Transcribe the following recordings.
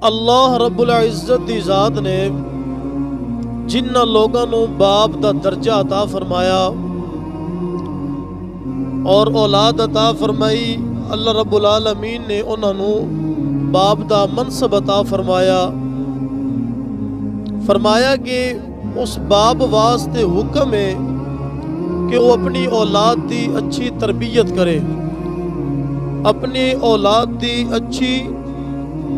اللہ رب العزت دی ذات نے جنہ لوگوں نو باپ دا درجہ عطا فرمایا اور اولاد عطا فرمائی، اللہ رب العالمین نے انہوں نو باپ دا منصب عطا فرمایا کہ اس باپ واسطے حکم ہے کہ وہ اپنی اولاد دی اچھی تربیت کرے، اپنی اولاد دی اچھی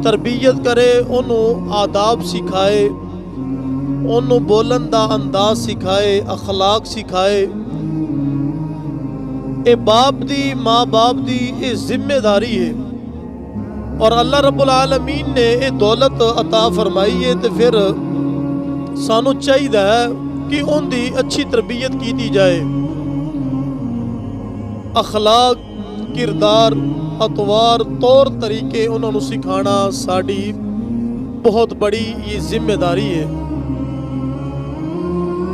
تربیت کرے، انہوں آداب سکھائے، انہوں بولن دا انداز سکھائے، اخلاق سکھائے۔ اے باپ دی ماں باپ دی اے ذمہ داری ہے، اور اللہ رب العالمین نے اے دولت عطا فرمائی ہے، تو پھر سانو چاہیے کہ ان دی اچھی تربیت کی جائے۔ اخلاق، کردار، اطوار، طور طریقے انہوں نے سکھانا ساڑی بہت بڑی یہ ذمہ داری ہے۔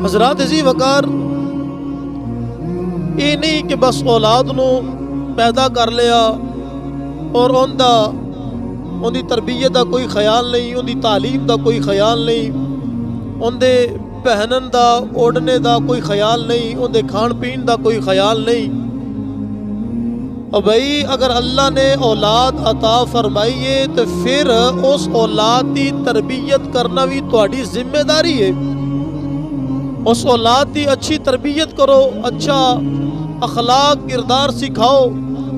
حضرات عزیز وقار، یہ نہیں کہ بس اولاد نو پیدا کر لیا اور ان دی تربیت دا کوئی خیال نہیں، ان دی تعلیم دا کوئی خیال نہیں، ان دے پہنن دا اوڑھنے دا کوئی خیال نہیں، ان دے کھان پین دا کوئی خیال نہیں۔ اور بھائی اگر اللہ نے اولاد عطا فرمائی ہے تو پھر اس اولاد دی تربیت کرنا بھی تہاڈی ذمہ داری ہے۔ اس اولاد دی اچھی تربیت کرو، اچھا اخلاق کردار سکھاؤ،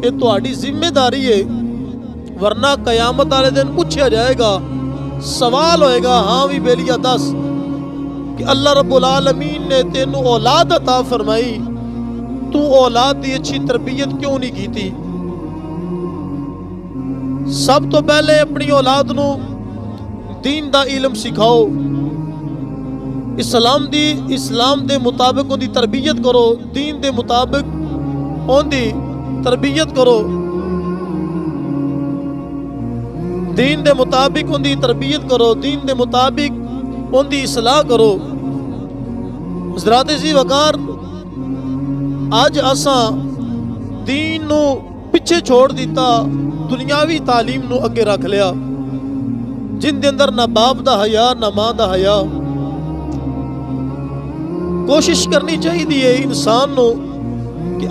یہ تہاڈی ذمہ داری ہے، ورنہ قیامت والے دن پوچھا جائے گا، سوال ہوئے گا، ہاں بھی بیلیا دس کہ اللہ رب العالمین نے تینوں اولاد عطا فرمائی، تو اولاد دی اچھی تربیت کیوں نہیں کی تھی؟ سب تو پہلے اپنی اولاد نو دین دا علم سکھاؤ، اسلام دے مطابق ان دی تربیت کرو، دین دے مطابق ان دی تربیت کرو، دین دے مطابق ان دی تربیت کرو، دین دے مطابق ان دی اصلاح کرو۔ حضرات عزیز وقار، آج اساں دین نو پیچھے چھوڑ دیتا، دنیاوی تعلیم نو اگے رکھ لیا، جن دے اندر نہ باپ دا حیا نہ ماں دا حیا۔ کوشش کرنی چاہیے انسان نو کہ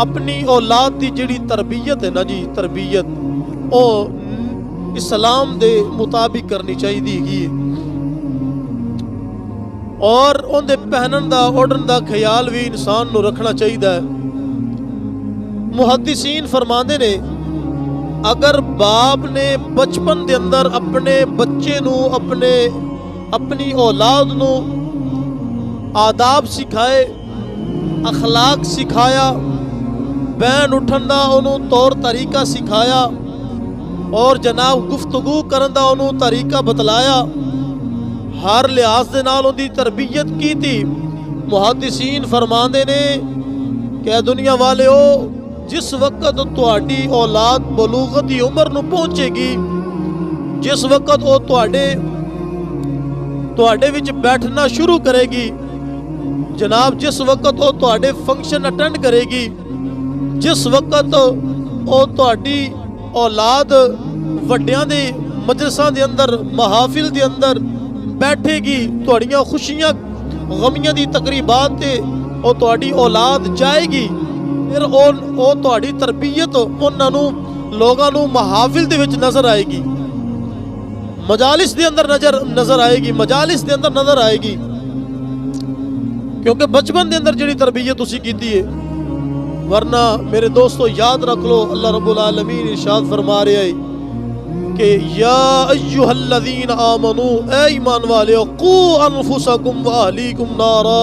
اپنی اولاد دی جڑی تربیت ہے نا جی، تربیت او اسلام دے مطابق کرنی چاہیے، اور ان دے پہنن دا اوڑھن دا خیال بھی انسان نو رکھنا چاہیے۔ محدثین فرماندے نے اگر باپ نے بچپن دے اندر اپنے بچے نو اپنی اولاد نو آداب سکھائے، اخلاق سکھایا، بین اٹھن دا انہوں طور طریقہ سکھایا، اور جناب گفتگو کرن دا انہوں طریقہ بتلایا، ہر لحاظ دے نال ان دی تربیت کی تھی، محدثین فرماندے نے کہ دنیا والے ہو، جس وقت تہاڈی اولاد بلوغت دی عمر نو پہنچے گی، جس وقت وہ تہاڈے وچ بیٹھنا شروع کرے گی، جناب جس وقت وہ تہاڈے فنکشن اٹینڈ کرے گی، جس وقت وہ تہاڈی اولاد وڈیاں دے مجلساں دے اندر محافل دے اندر بیٹھے گی، تہاڈیاں خوشیاں غمیاں دی تقریبات تے او تہاڈی اولاد جائے گی، پھر او تہاڈی تربیت انہاں نو لوگاں نو محافل دے وچ نظر آئے گی، مجالس دے اندر نظر آئے گی، مجالس دے اندر نظر آئے گی، کیونکہ بچپن دے اندر جڑی تربیت اسی کیتی ہے۔ ورنہ میرے دوستو یاد رکھ لو، اللہ رب العالمین ارشاد فرما رہے ہیں کہ یا ایہا الذین آمنو، اے ایمان والے، قو انفسکم و اہلیکم نارا،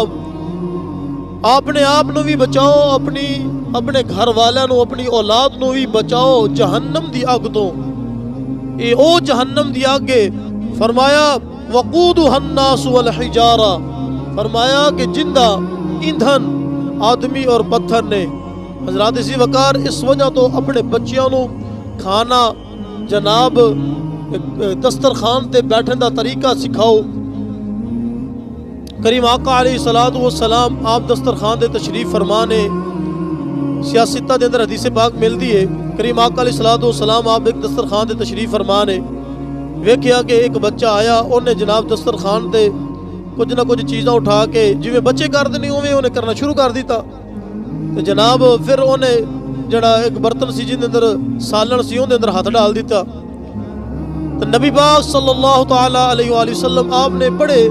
اپنے آپ نو بھی بچاؤ، اپنے گھر والوں نو، اپنی اولاد نو بھی بچاؤ جہنم دی اگ تو۔ اے او جہنم دی اگ ہے، فرمایا وقودھا الناس والحجارہ، فرمایا کہ جندہ ایندھن آدمی اور پتھر نے۔ حضرات اسی وقار، اس وجہ تو اپنے بچیاں نو کھانا، جناب دسترخوان تے بیٹھن دا طریقہ سکھاؤ۔ کریم آقا علیہ الصلوۃ والسلام آپ دسترخوان دے تشریف فرمانے، سیاستہ دے اندر حدیث پاک ملدی ہے، کریم آقا علیہ الصلوۃ والسلام آپ ایک دسترخوان دے تشریف فرمانے، ਵੇਖਿਆ ਕਿ ਇੱਕ ਬੱਚਾ ਆਇਆ, ਉਹਨੇ ਜਨਾਬ ਦਸਤਰਖਾਨ ਤੇ ਕੁਝ ਨਾ ਕੁਝ ਚੀਜ਼ਾਂ ਉਠਾ ਕੇ ਜਿਵੇਂ ਬੱਚੇ ਕਰਦੇ ਨਹੀਂ ਉਵੇਂ ਉਹਨੇ ਕਰਨਾ ਸ਼ੁਰੂ ਕਰ ਦਿੱਤਾ। ਤੇ ਜਨਾਬ ਫਿਰ ਉਹਨੇ ਜਿਹੜਾ ਇੱਕ ਬਰਤਨ ਸੀ ਜਿਹਦੇ ਅੰਦਰ ਸਾਲਣ ਸੀ ਉਹਦੇ ਅੰਦਰ ਹੱਥ ਡਾਲ ਦਿੱਤਾ। ਤੇ ਨਬੀ ਪਾਕ ਸੱਲੱਲਾਹੁ ਤਆਲਾ ਅਲੈਹਿ ਵਸੱਲਮ ਆਪ ਨੇ ਬੜੇ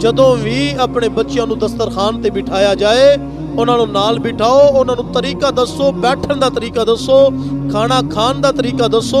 ਜਦੋਂ ਵੀ ਆਪਣੇ ਬੱਚਿਆਂ ਨੂੰ ਦਸਤਰਖਾਨ ਤੇ ਬਿਠਾਇਆ ਜਾਏ ਉਹਨਾਂ ਨੂੰ ਨਾਲ ਬਿਠਾਓ, ਉਹਨਾਂ ਨੂੰ ਤਰੀਕਾ ਦੱਸੋ, ਬੈਠਣ ਦਾ ਤਰੀਕਾ ਦੱਸੋ, ਖਾਣਾ ਖਾਣ ਦਾ ਤਰੀਕਾ ਦੱਸੋ,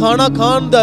ਖਾਣਾ ਖਾਣ ਦਾ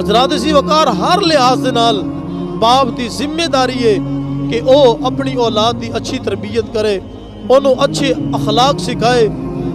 ਹਜ਼ਰਾਤ ਅਜ਼ੀਜ਼ ਵਕਾਰ, ਹਰ ਲਿਹਾਜ਼ ਦੇ ਨਾਲ ਬਾਪ ਦੀ ਜ਼ਿੰਮੇਦਾਰੀ ਹੈ ਕਿ ਉਹ ਆਪਣੀ ਔਲਾਦ ਦੀ ਅੱਛੀ ਤਰਬੀਅਤ ਕਰੇ, ਉਹਨੂੰ ਅੱਛੇ ਅਖਲਾਕ ਸਿਖਾਏ,